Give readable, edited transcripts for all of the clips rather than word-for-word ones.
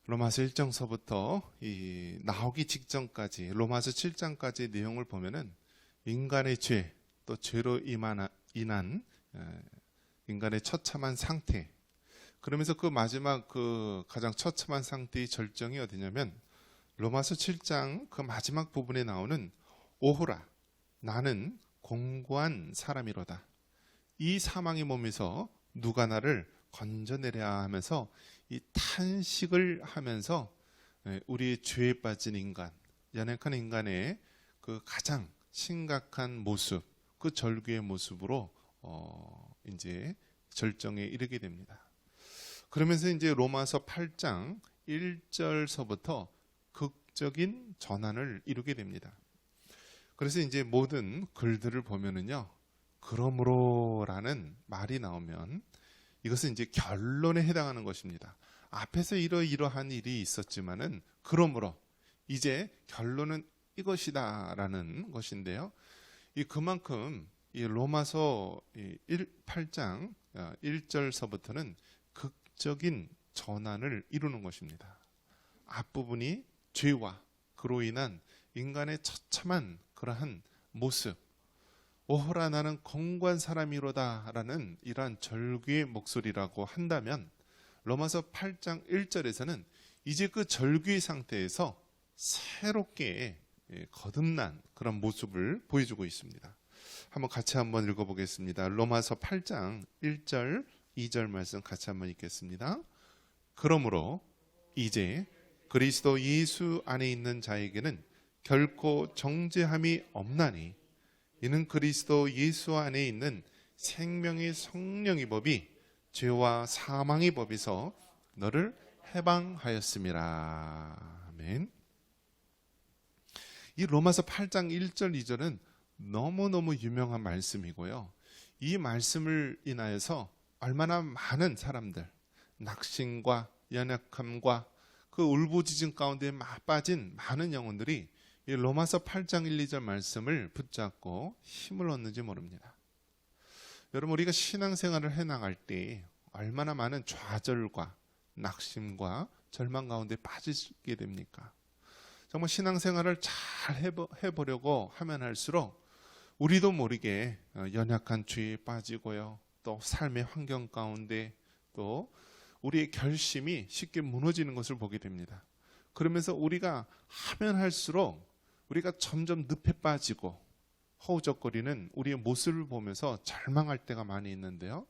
로마서 1장서부터 이 나오기 직전까지 로마서 7장까지 내용을 보면은 인간의 죄, 또 죄로 인한 인간의 처참한 상태, 그러면서 그 마지막 그 가장 처참한 상태의 절정이 어디냐면 로마서 7장 그 마지막 부분에 나오는 오호라, 나는 공고한 사람이로다. 이 사망의 몸에서 누가 나를 건져내랴 하면서 이 탄식을 하면서 우리의 죄에 빠진 인간, 연약한 인간의 그 가장 심각한 모습, 그 절규의 모습으로 이제 절정에 이르게 됩니다. 그러면서 이제 로마서 8장 1절서부터 극적인 전환을 이루게 됩니다. 그래서 이제 모든 글들을 보면은요, 그러므로라는 말이 나오면 이것은 이제 결론에 해당하는 것입니다. 앞에서 이러이러한 일이 있었지만은 그러므로 이제 결론은 이것이다라는 것인데요. 그만큼 이 로마서 8장 1절서부터는 극적인 전환을 이루는 것입니다. 앞부분이 죄와 그로 인한 인간의 처참한 그러한 모습, 오호라 나는 공고한 사람이로다라는 이러한 절규의 목소리라고 한다면, 로마서 8장 1절에서는 이제 그 절규의 상태에서 새롭게 거듭난 그런 모습을 보여주고 있습니다. 같이 한번 읽어보겠습니다. 로마서 8장 1절 2절 말씀 같이 한번 읽겠습니다. 그러므로 이제 그리스도 예수 안에 있는 자에게는 결코 정죄함이 없나니 이는 그리스도 예수 안에 있는 생명의 성령의 법이 죄와 사망의 법에서 너를 해방하였음이라. 아멘. 이 로마서 8장 1절 2절은 너무너무 유명한 말씀이고요. 이 말씀을 인하여서 얼마나 많은 사람들, 낙심과 연약함과 그 울부짖음 가운데 빠진 많은 영혼들이 이 로마서 8장 1, 2절 말씀을 붙잡고 힘을 얻는지 모릅니다. 여러분, 우리가 신앙생활을 해나갈 때 얼마나 많은 좌절과 낙심과 절망 가운데 빠지게 됩니까? 정말 신앙생활을 잘 해보려고 하면 할수록 우리도 모르게 연약한 죄에 빠지고요, 또 삶의 환경 가운데 또 우리의 결심이 쉽게 무너지는 것을 보게 됩니다. 그러면서 우리가 하면 할수록 우리가 점점 늪에 빠지고 허우적거리는 우리의 모습을 보면서 절망할 때가 많이 있는데요.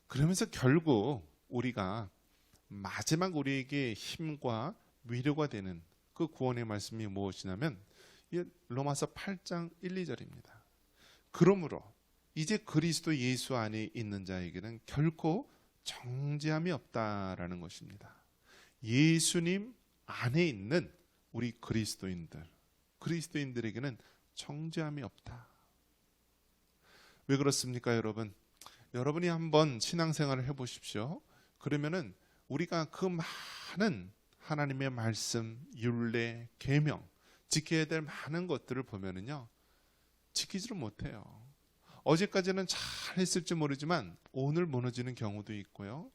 그러면서 결국 우리가 마지막 우리에게 힘과 위로가 되는 그 구원의 말씀이 무엇이냐면 로마서 8장 1, 2절입니다. 그러므로 이제 그리스도 예수 안에 있는 자에게는 결코 정죄함이 없다라는 것입니다. 예수님 안에 있는 우리 그리스도인들에게는 정죄함이 없다. 왜 그렇습니까, 여러분? 여러분이 한번 신앙생활을 해보십시오. 그러면은 우리가 그 많은 하나님의 말씀, 율례, 계명, 지켜야 될 많은 것들을 보면은요, 지키지를 못해요. 어제까지는 잘 했을지 모르지만 오늘 무너지는 경우도 있고요.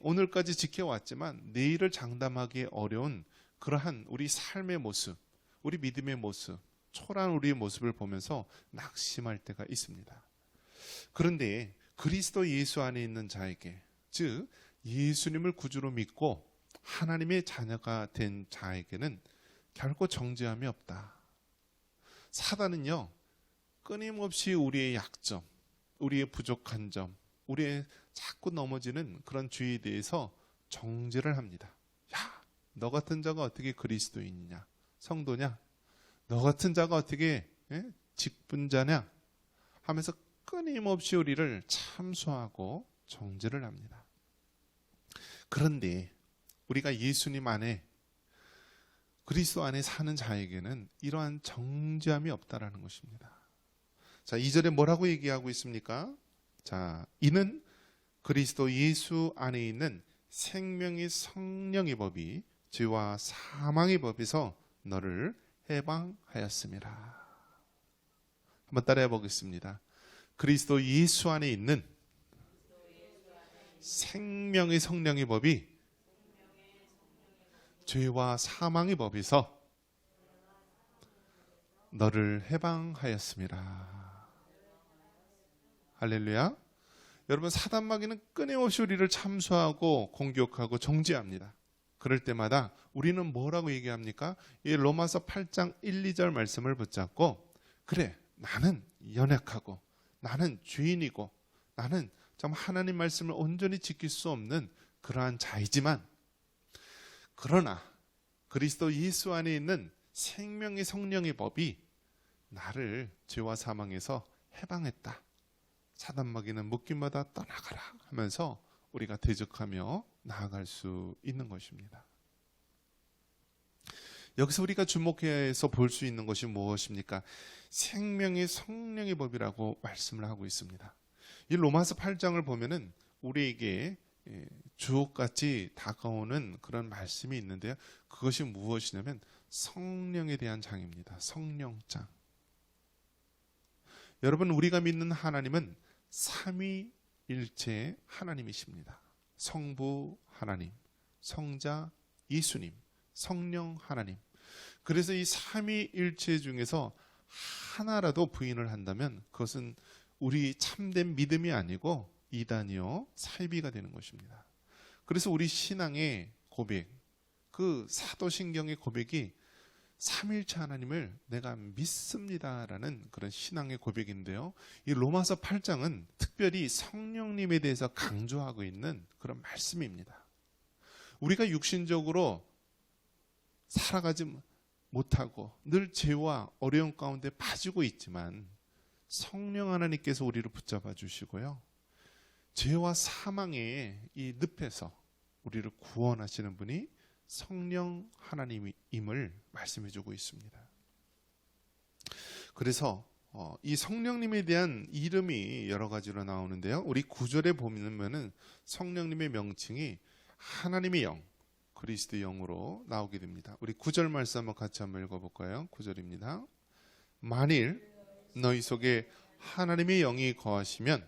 오늘까지 지켜왔지만 내일을 장담하기 어려운 그러한 우리 삶의 모습, 우리 믿음의 모습, 초라한 우리의 모습을 보면서 낙심할 때가 있습니다. 그런데 그리스도 예수 안에 있는 자에게, 즉 예수님을 구주로 믿고 하나님의 자녀가 된 자에게는 결코 정죄함이 없다. 사단은요, 끊임없이 우리의 약점, 우리의 부족한 점, 우리의 자꾸 넘어지는 그런 죄에 대해서 정죄를 합니다. 야, 너 같은 자가 어떻게 그리스도인이냐, 성도냐, 너 같은 자가 어떻게 직분자냐 하면서 끊임없이 우리를 참수하고 정죄를 합니다. 그런데 우리가 예수님 안에, 그리스도 안에 사는 자에게는 이러한 정죄함이 없다라는 것입니다. 자, 2절에 뭐라고 얘기하고 있습니까? 자, 이는 그리스도 예수 안에 있는 생명의 성령의 법이 죄와 사망의 법에서 너를 해방하였음이라. 한번 따라해 보겠습니다. 그리스도 예수 안에 있는 생명의 성령의 법이 죄와 사망의 법에서 너를 해방하였습니다. 할렐루야. 여러분, 사단 마귀는 끊임없이 우리를 참수하고 공격하고 정죄합니다. 그럴 때마다 우리는 뭐라고 얘기합니까? 이 로마서 8장 1, 2절 말씀을 붙잡고, 그래, 나는 연약하고 나는 죄인이고 나는 정말 하나님 말씀을 온전히 지킬 수 없는 그러한 자이지만, 그러나 그리스도 예수 안에 있는 생명의 성령의 법이 나를 죄와 사망에서 해방했다. 사단 마귀는 묶임마다 떠나가라 하면서 우리가 대적하며 나아갈 수 있는 것입니다. 여기서 우리가 주목해서 볼 수 있는 것이 무엇입니까? 생명의 성령의 법이라고 말씀을 하고 있습니다. 이 로마서 8장을 보면은 우리에게 주옥같이 다가오는 그런 말씀이 있는데요. 그것이 무엇이냐면 성령에 대한 장입니다. 성령장. 여러분, 우리가 믿는 하나님은 삼위일체 하나님이십니다. 성부 하나님, 성자 예수님, 성령 하나님. 그래서 이 삼위일체 중에서 하나라도 부인을 한다면 그것은 우리 참된 믿음이 아니고 이단이요 사이비가 되는 것입니다. 그래서 우리 신앙의 고백, 그 사도신경의 고백이 삼일체 하나님을 내가 믿습니다라는 그런 신앙의 고백인데요. 이 로마서 8장은 특별히 성령님에 대해서 강조하고 있는 그런 말씀입니다. 우리가 육신적으로 살아가지 못하고 늘 죄와 어려움 가운데 빠지고 있지만 성령 하나님께서 우리를 붙잡아 주시고요, 죄와 사망의 이 늪에서 우리를 구원하시는 분이 성령 하나님임을 말씀해 주고 있습니다. 그래서 이 성령님에 대한 이름이 여러 가지로 나오는데요. 우리 9절에 보면은 성령님의 명칭이 하나님의 영, 그리스도의 영으로 나오게 됩니다. 우리 9절 말씀 한번 같이 한번 읽어볼까요? 9절입니다. 만일 너희 속에 하나님의 영이 거하시면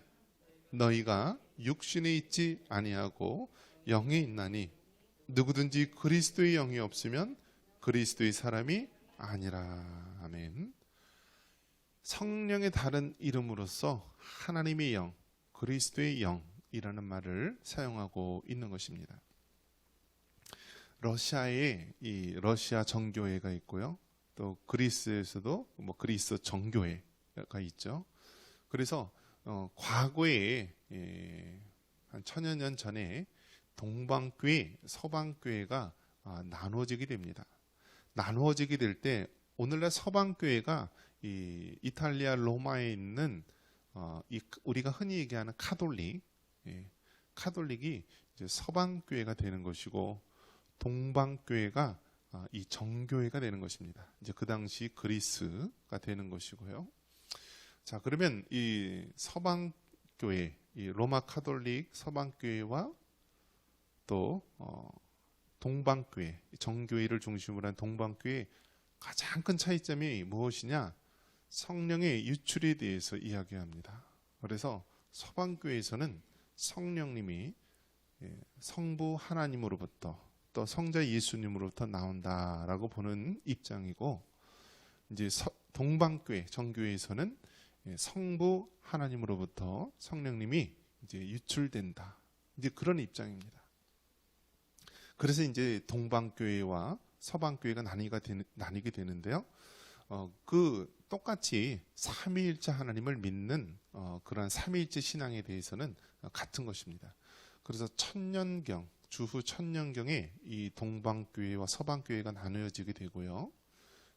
너희가 육신에 있지 아니하고 영에 있나니 누구든지 그리스도의 영이 없으면 그리스도의 사람이 아니라. 아멘. 성령의 다른 이름으로서 하나님의 영, 그리스도의 영이라는 말을 사용하고 있는 것입니다. 러시아에 이 러시아 정교회가 있고요, 또 그리스에서도 그리스 정교회가 있죠. 그래서 과거에 한 천여 년 전에 동방교회, 서방교회가 나누어지게 됩니다. 나누어지게 될 때 오늘날 서방교회가 이 이탈리아 로마에 있는 우리가 흔히 얘기하는 카톨릭이 이제 서방교회가 되는 것이고, 동방교회가 이 정교회가 되는 것입니다. 이제 그 당시 그리스가 되는 것이고요. 자, 그러면 이 서방교회, 이 로마 카톨릭 서방교회와 또 동방교회, 정교회를 중심으로 한 동방교회의 가장 큰 차이점이 무엇이냐? 성령의 유출에 대해서 이야기합니다. 그래서 서방교회에서는 성령님이 성부 하나님으로부터 또 성자 예수님으로부터 나온다라고 보는 입장이고, 이제 동방교회, 정교회에서는 성부 하나님으로부터 성령님이 이제 유출된다, 이제 그런 입장입니다. 그래서 이제 동방교회와 서방교회가 나뉘게 되는데요. 그 똑같이 삼위일체 하나님을 믿는 그런 삼위일체 신앙에 대해서는 같은 것입니다. 그래서 천년경, 주후 천년경에 이 동방교회와 서방교회가 나누어지게 되고요.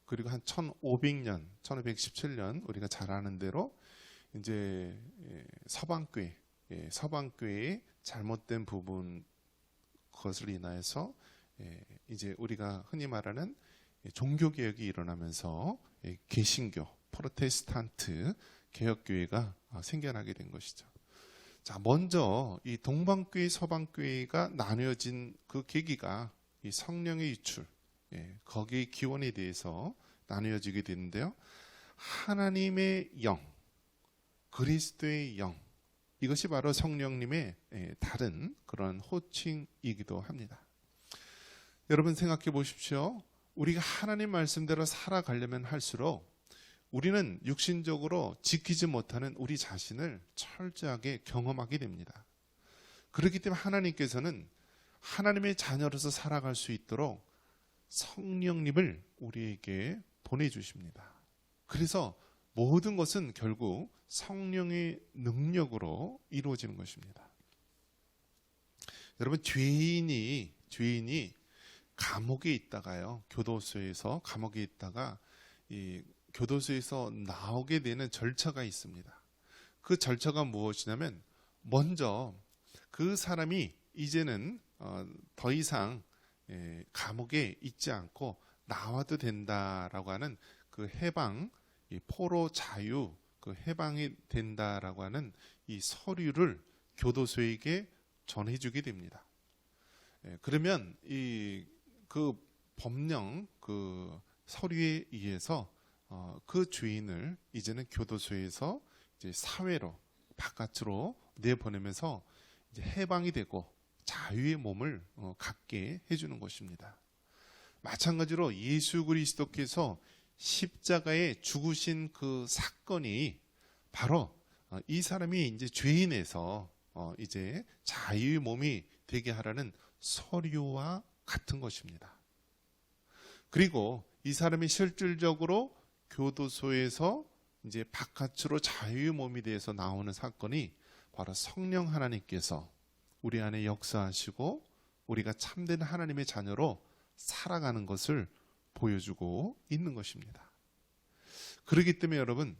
그리고 한 1500년, 1517년 우리가 잘 아는 대로 이제 서방교회의 잘못된 부분, 그것을 인하여서 이제 우리가 흔히 말하는 종교개혁이 일어나면서 개신교, 프로테스탄트 개혁교회가 생겨나게 된 것이죠. 자, 먼저 이 동방교회, 서방교회가 나뉘어진 그 계기가 이 성령의 유출, 거기의 기원에 대해서 나뉘어지게 되는데요. 하나님의 영, 그리스도의 영, 이것이 바로 성령님의 다른 그런 호칭이기도 합니다. 여러분 생각해 보십시오. 우리가 하나님 말씀대로 살아가려면 할수록 우리는 육신적으로 지키지 못하는 우리 자신을 철저하게 경험하게 됩니다. 그렇기 때문에 하나님께서는 하나님의 자녀로서 살아갈 수 있도록 성령님을 우리에게 보내주십니다. 그래서 모든 것은 결국 성령의 능력으로 이루어지는 것입니다. 여러분, 죄인이 감옥에 있다가요, 감옥에 있다가 이 교도소에서 나오게 되는 절차가 있습니다. 그 절차가 무엇이냐면, 먼저 그 사람이 이제는 더 이상 감옥에 있지 않고 나와도 된다라고 하는 그 해방, 포로 자유, 그 해방이 된다라고 하는 이 서류를 교도소에게 전해주게 됩니다. 그러면 그 법령 그 서류에 의해서 그 주인을 이제는 교도소에서 이제 사회로 바깥으로 내보내면서 이제 해방이 되고 자유의 몸을 갖게 해주는 것입니다. 마찬가지로 예수 그리스도께서 십자가에 죽으신 그 사건이 바로 이 사람이 이제 죄인에서 이제 자유의 몸이 되게 하라는 서류와 같은 것입니다. 그리고 이 사람이 실질적으로 교도소에서 이제 바깥으로 자유의 몸이 되어서 나오는 사건이 바로 성령 하나님께서 우리 안에 역사하시고 우리가 참된 하나님의 자녀로 살아가는 것을 보여주고 있는 것입니다. 그렇기 때문에 여러분,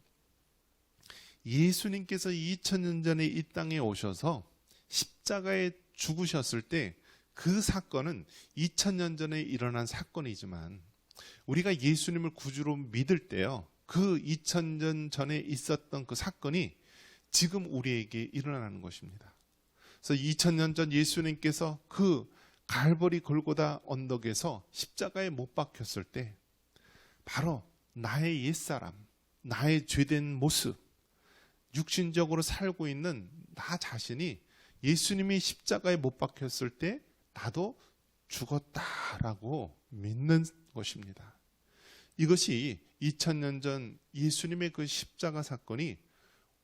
예수님께서 2000년 전에 이 땅에 오셔서 십자가에 죽으셨을 때 그 사건은 2000년 전에 일어난 사건이지만 우리가 예수님을 구주로 믿을 때요, 그 2000년 전에 있었던 그 사건이 지금 우리에게 일어나는 것입니다. 그래서 2000년 전 예수님께서 그 갈보리 골고다 언덕에서 십자가에 못 박혔을 때 바로 나의 옛사람, 나의 죄된 모습, 육신적으로 살고 있는 나 자신이 예수님이 십자가에 못 박혔을 때 나도 죽었다라고 믿는 것입니다. 이것이 2000년 전 예수님의 그 십자가 사건이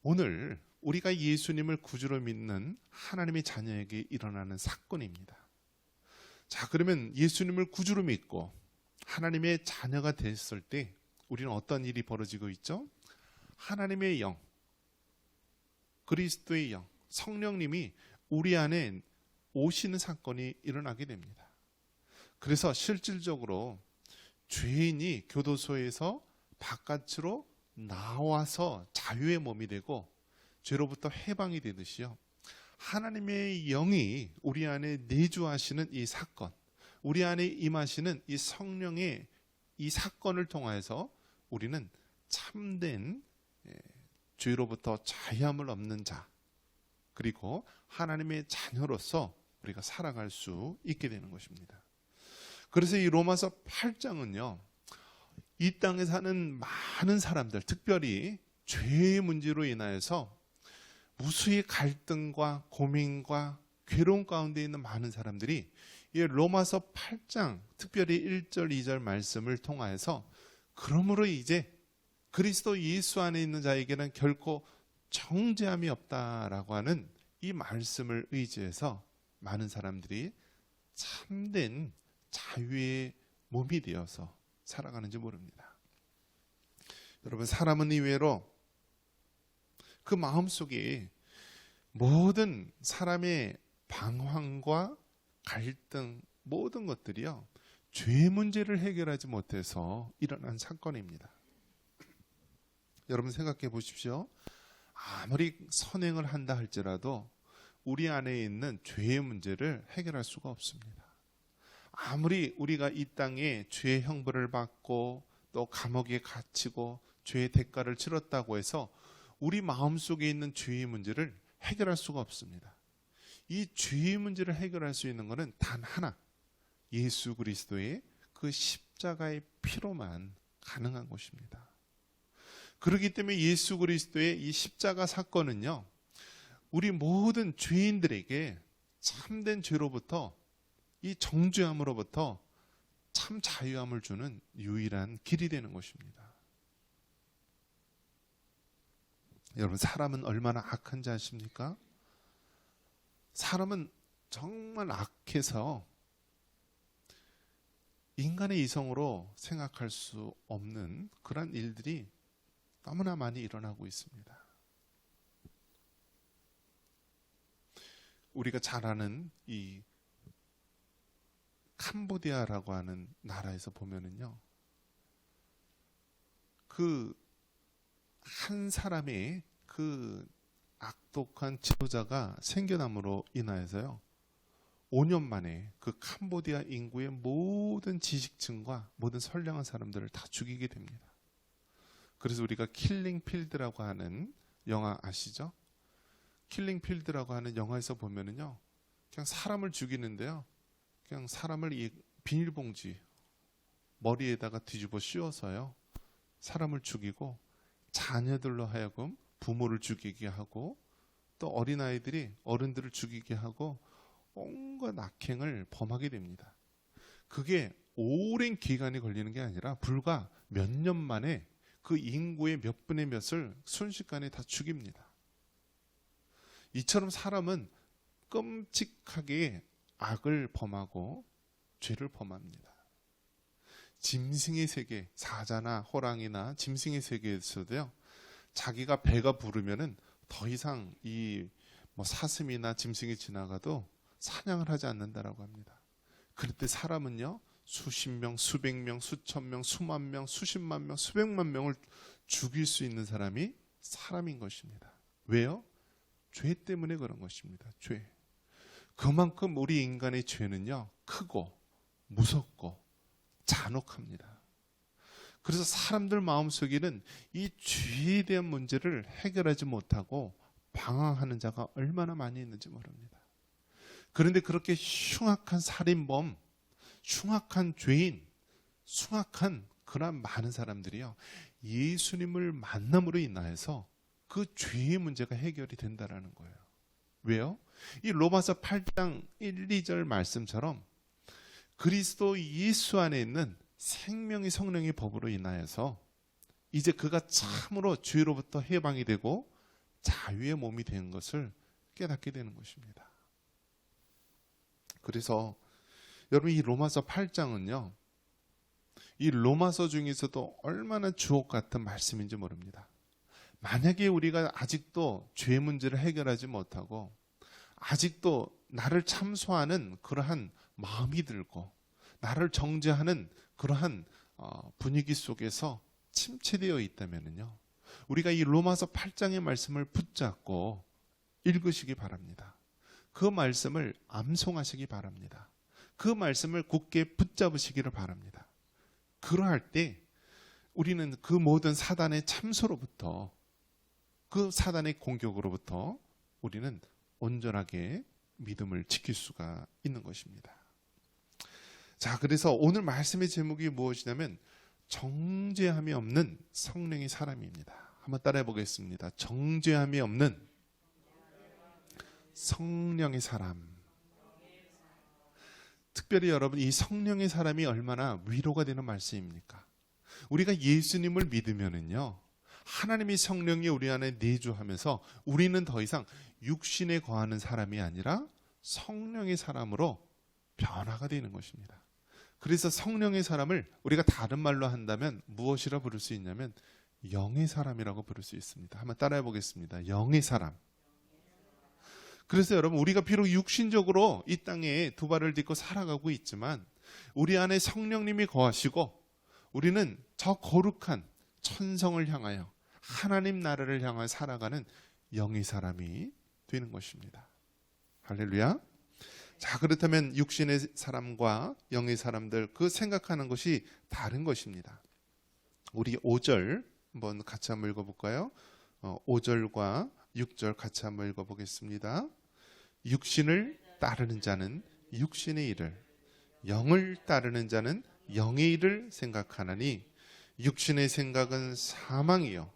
오늘 우리가 예수님을 구주로 믿는 하나님의 자녀에게 일어나는 사건입니다. 자, 그러면 예수님을 구주로 믿고 하나님의 자녀가 됐을 때 우리는 어떤 일이 벌어지고 있죠? 하나님의 영, 그리스도의 영, 성령님이 우리 안에 오시는 사건이 일어나게 됩니다. 그래서 실질적으로 죄인이 교도소에서 바깥으로 나와서 자유의 몸이 되고 죄로부터 해방이 되듯이요, 하나님의 영이 우리 안에 내주하시는 이 사건, 우리 안에 임하시는 이 성령의 이 사건을 통하여서 우리는 참된 죄로부터 자유함을 얻는 자, 그리고 하나님의 자녀로서 우리가 살아갈 수 있게 되는 것입니다. 그래서 이 로마서 8장은요, 이 땅에 사는 많은 사람들, 특별히 죄의 문제로 인하여서 무수히 갈등과 고민과 괴로움 가운데 있는 많은 사람들이 이 로마서 8장, 특별히 1절, 2절 말씀을 통하여서 그러므로 이제 그리스도 예수 안에 있는 자에게는 결코 정죄함이 없다라고 하는 이 말씀을 의지해서 많은 사람들이 참된 자유의 몸이 되어서 살아가는지 모릅니다. 여러분, 사람은 의외로 그 마음속에 모든 사람의 방황과 갈등, 모든 것들이요, 죄 문제를 해결하지 못해서 일어난 사건입니다. 여러분 생각해 보십시오. 아무리 선행을 한다 할지라도 우리 안에 있는 죄의 문제를 해결할 수가 없습니다. 아무리 우리가 이 땅에 죄의 형벌을 받고 또 감옥에 갇히고 죄의 대가를 치렀다고 해서 우리 마음속에 있는 죄의 문제를 해결할 수가 없습니다. 이 죄의 문제를 해결할 수 있는 것은 단 하나, 예수 그리스도의 그 십자가의 피로만 가능한 것입니다. 그렇기 때문에 예수 그리스도의 이 십자가 사건은요, 우리 모든 죄인들에게 참된 죄로부터, 이 정죄함으로부터 참 자유함을 주는 유일한 길이 되는 것입니다. 여러분, 사람은 얼마나 악한지 아십니까? 사람은 정말 악해서 인간의 이성으로 생각할 수 없는 그런 일들이 너무나 많이 일어나고 있습니다. 우리가 잘 아는 이 캄보디아라고 하는 나라에서 보면은요, 그 한 사람의 그 악독한 지도자가 생겨남으로 인하여서요, 5년 만에 그 캄보디아 인구의 모든 지식층과 모든 선량한 사람들을 다 죽이게 됩니다. 그래서 우리가 킬링 필드라고 하는 영화 아시죠? 킬링 필드라고 하는 영화에서 보면은요, 그냥 사람을 죽이는데요, 그냥 사람을 이 비닐봉지 머리에다가 뒤집어 씌워서요, 사람을 죽이고 자녀들로 하여금 부모를 죽이게 하고, 또 어린아이들이 어른들을 죽이게 하고 온갖 악행을 범하게 됩니다. 그게 오랜 기간이 걸리는 게 아니라 불과 몇 년 만에 그 인구의 몇 분의 몇을 순식간에 다 죽입니다. 이처럼 사람은 끔찍하게 악을 범하고 죄를 범합니다. 짐승의 세계, 사자나 호랑이나 짐승의 세계에서도요, 자기가 배가 부르면은 더 이상 이 사슴이나 짐승이 지나가도 사냥을 하지 않는다라고 합니다. 그럴 때 사람은요, 수십 명, 수백 명, 수천 명, 수만 명, 수십만 명, 수백만 명을 죽일 수 있는 사람이 사람인 것입니다. 왜요? 죄 때문에 그런 것입니다. 죄. 그만큼 우리 인간의 죄는요, 크고 무섭고 잔혹합니다. 그래서 사람들 마음속에는 이 죄에 대한 문제를 해결하지 못하고 방황하는 자가 얼마나 많이 있는지 모릅니다. 그런데 그렇게 흉악한 살인범, 흉악한 죄인, 흉악한 그런 많은 사람들이요, 예수님을 만남으로 인하여서 그 죄의 문제가 해결이 된다라는 거예요. 왜요? 이 로마서 8장 1, 2절 말씀처럼 그리스도 예수 안에 있는 생명의 성령의 법으로 인하여서 이제 그가 참으로 죄로부터 해방이 되고 자유의 몸이 된 것을 깨닫게 되는 것입니다. 그래서 여러분, 이 로마서 8장은요, 이 로마서 중에서도 얼마나 주옥 같은 말씀인지 모릅니다. 만약에 우리가 아직도 죄 문제를 해결하지 못하고 아직도 나를 참소하는 그러한 마음이 들고 나를 정죄하는 그러한 분위기 속에서 침체되어 있다면요, 우리가 이 로마서 8장의 말씀을 붙잡고 읽으시기 바랍니다. 그 말씀을 암송하시기 바랍니다. 그 말씀을 굳게 붙잡으시기를 바랍니다. 그러할 때 우리는 그 모든 사단의 참소로부터, 그 사단의 공격으로부터 우리는 온전하게 믿음을 지킬 수가 있는 것입니다. 자, 그래서 오늘 말씀의 제목이 무엇이냐면 정죄함이 없는 성령의 사람입니다. 한번 따라해 보겠습니다. 정죄함이 없는 성령의 사람. 특별히 여러분, 이 성령의 사람이 얼마나 위로가 되는 말씀입니까? 우리가 예수님을 믿으면은요, 하나님의 성령이 우리 안에 내주하면서 우리는 더 이상 육신에 거하는 사람이 아니라 성령의 사람으로 변화가 되는 것입니다. 그래서 성령의 사람을 우리가 다른 말로 한다면 무엇이라 부를 수 있냐면 영의 사람이라고 부를 수 있습니다. 한번 따라해 보겠습니다. 영의 사람. 그래서 여러분, 우리가 비록 육신적으로 이 땅에 두 발을 딛고 살아가고 있지만 우리 안에 성령님이 거하시고 우리는 저 거룩한 천성을 향하여 하나님 나라를 향하여 살아가는 영의 사람이 되는 것입니다. 할렐루야. 자, 그렇다면 육신의 사람과 영의 사람들, 그 생각하는 것이 다른 것입니다. 우리 5절 한번 같이 한번 읽어볼까요? 5절과 6절 같이 한번 읽어보겠습니다. 육신을 따르는 자는 육신의 일을, 영을 따르는 자는 영의 일을 생각하나니 육신의 생각은 사망이요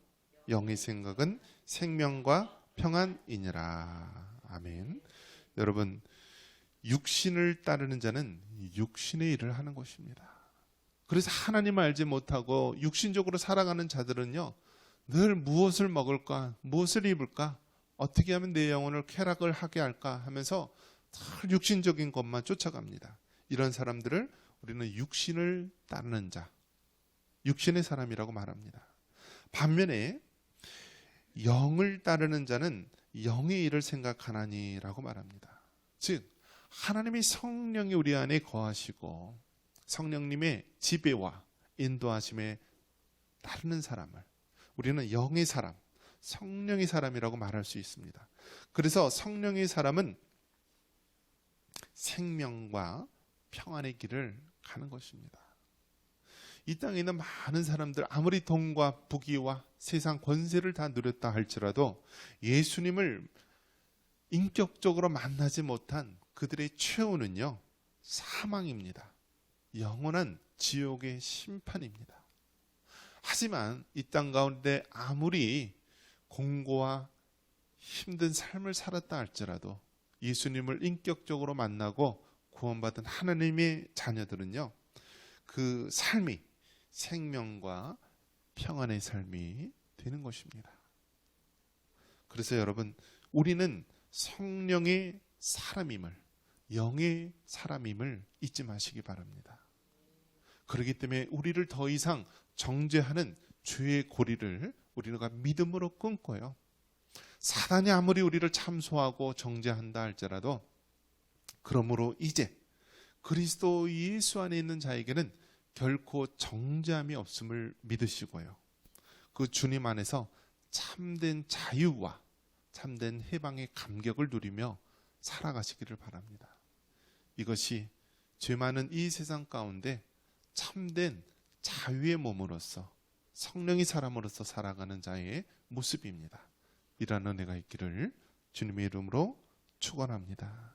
영의 생각은 생명과 평안이니라. 아멘. 여러분, 육신을 따르는 자는 육신의 일을 하는 것입니다. 그래서 하나님을 알지 못하고 육신적으로 살아가는 자들은요, 늘 무엇을 먹을까, 무엇을 입을까, 어떻게 하면 내 영혼을 쾌락을 하게 할까 하면서 늘 육신적인 것만 쫓아갑니다. 이런 사람들을 우리는 육신을 따르는 자, 육신의 사람이라고 말합니다. 반면에 영을 따르는 자는 영의 일을 생각하나니라고 말합니다. 즉 하나님의 성령이 우리 안에 거하시고 성령님의 지배와 인도하심에 따르는 사람을 우리는 영의 사람, 성령의 사람이라고 말할 수 있습니다. 그래서 성령의 사람은 생명과 평안의 길을 가는 것입니다. 이 땅에 있는 많은 사람들, 아무리 돈과 부귀와 세상 권세를 다 누렸다 할지라도 예수님을 인격적으로 만나지 못한 그들의 최후는요, 사망입니다. 영원한 지옥의 심판입니다. 하지만 이 땅 가운데 아무리 공고와 힘든 삶을 살았다 할지라도 예수님을 인격적으로 만나고 구원받은 하나님의 자녀들은요, 그 삶이 생명과 평안의 삶이 되는 것입니다. 그래서 여러분, 우리는 성령의 사람임을, 영의 사람임을 잊지 마시기 바랍니다. 그렇기 때문에 우리를 더 이상 정죄하는 죄의 고리를 우리가 믿음으로 끊고요, 사단이 아무리 우리를 참소하고 정죄한다 할지라도 그러므로 이제 그리스도 예수 안에 있는 자에게는 결코 정죄함이 없음을 믿으시고요, 그 주님 안에서 참된 자유와 참된 해방의 감격을 누리며 살아가시기를 바랍니다. 이것이 죄 많은 이 세상 가운데 참된 자유의 몸으로서 성령의 사람으로서 살아가는 자의 모습입니다. 이러한 은혜가 있기를 주님의 이름으로 축원합니다.